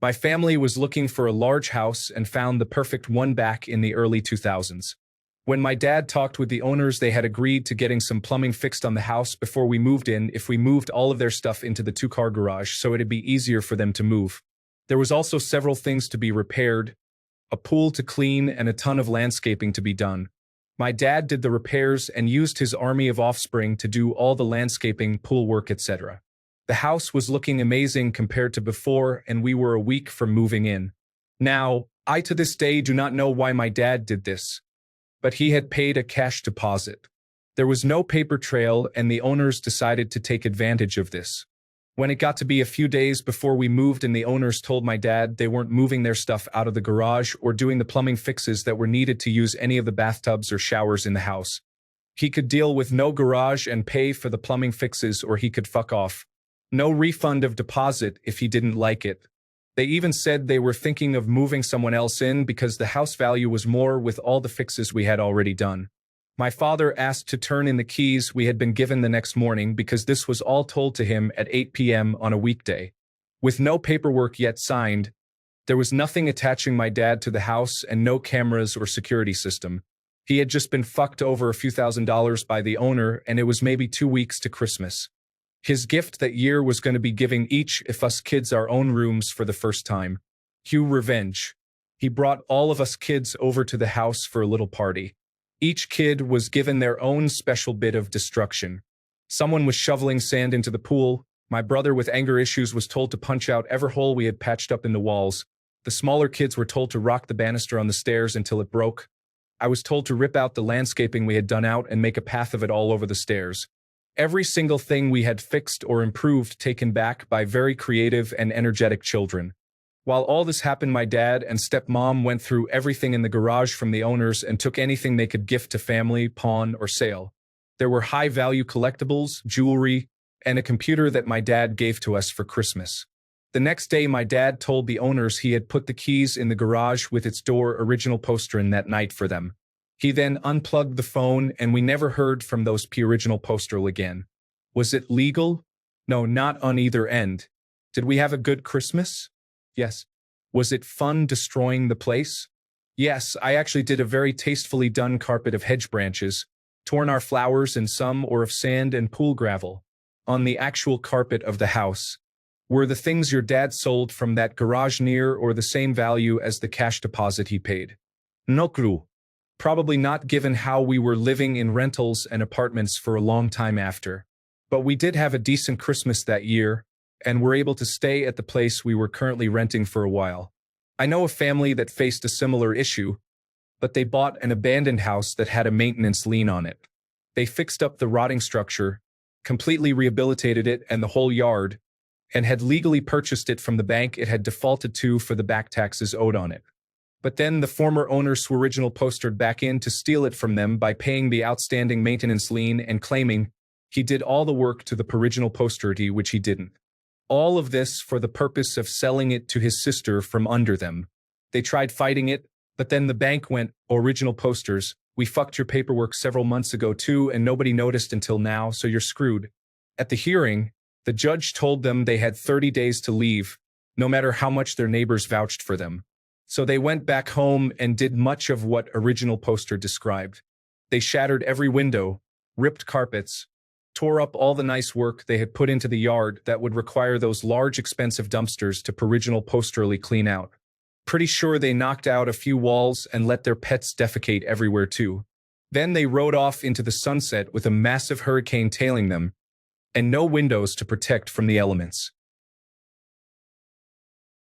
My family was looking for a large house and found the perfect one back in the early 2000s. When my dad talked with the owners, they had agreed to getting some plumbing fixed on the house before we moved in if we moved all of their stuff into the two-car garage so it'd be easier for them to move. There was also several things to be repaired, a pool to clean, and a ton of landscaping to be done. My dad did the repairs and used his army of offspring to do all the landscaping, pool work, etc. The house was looking amazing compared to before, and we were a week from moving in. Now, I to this day do not know why my dad did this, but he had paid a cash deposit. There was no paper trail, and the owners decided to take advantage of this. When it got to be a few days before we moved and the owners told my dad they weren't moving their stuff out of the garage or doing the plumbing fixes that were needed to use any of the bathtubs or showers in the house. He could deal with no garage and pay for the plumbing fixes, or he could fuck off. No refund of deposit if he didn't like it. They even said they were thinking of moving someone else in because the house value was more with all the fixes we had already done. My father asked to turn in the keys we had been given the next morning because this was all told to him at 8 p.m. on a weekday. With no paperwork yet signed, there was nothing attaching my dad to the house and no cameras or security system. He had just been fucked over a few $1,000s by the owner, and it was maybe 2 weeks to Christmas. His gift that year was going to be giving each of us kids our own rooms for the first time. Cue revenge. He brought all of us kids over to the house for a little party. Each kid was given their own special bit of destruction. Someone was shoveling sand into the pool. My brother with anger issues was told to punch out every hole we had patched up in the walls. The smaller kids were told to rock the banister on the stairs until it broke. I was told to rip out the landscaping we had done out and make a path of it all over the stairs. Every single thing we had fixed or improved taken back by very creative and energetic children. While all this happened, my dad and stepmom went through everything in the garage from the owners and took anything they could gift to family, pawn, or sale. There were high-value collectibles, jewelry, and a computer that my dad gave to us for Christmas. The next day, my dad told the owners he had put the keys in the garage with its door original poster in that night for them. He then unplugged the phone, and we never heard from those original poster again. Was it legal? No, not on either end. Did we have a good Christmas? Yes. Was it fun destroying the place? Yes, I actually did a very tastefully done carpet of hedge branches, torn our flowers and some or of sand and pool gravel. On the actual carpet of the house. Were the things your dad sold from that garage near or the same value as the cash deposit he paid? No clue. Probably not, given how we were living in rentals and apartments for a long time after. But we did have a decent Christmas that year, and were able to stay at the place we were currently renting for a while. I know a family that faced a similar issue, but they bought an abandoned house that had a maintenance lien on it. They fixed up the rotting structure, completely rehabilitated it and the whole yard, and had legally purchased it from the bank it had defaulted to for the back taxes owed on it. But then the former owners who original postered back in to steal it from them by paying the outstanding maintenance lien and claiming he did all the work to the original posterity, which he didn't. All of this for the purpose of selling it to his sister from under them. They tried fighting it, but then the bank went, original posters, we fucked your paperwork several months ago too and nobody noticed until now, so you're screwed. At the hearing, the judge told them they had 30 days to leave, no matter how much their neighbors vouched for them. So they went back home and did much of what original poster described. They shattered every window, ripped carpets, tore up all the nice work they had put into the yard that would require those large expensive dumpsters to original posterly clean out. Pretty sure they knocked out a few walls and let their pets defecate everywhere too. Then they rode off into the sunset with a massive hurricane tailing them, and no windows to protect from the elements.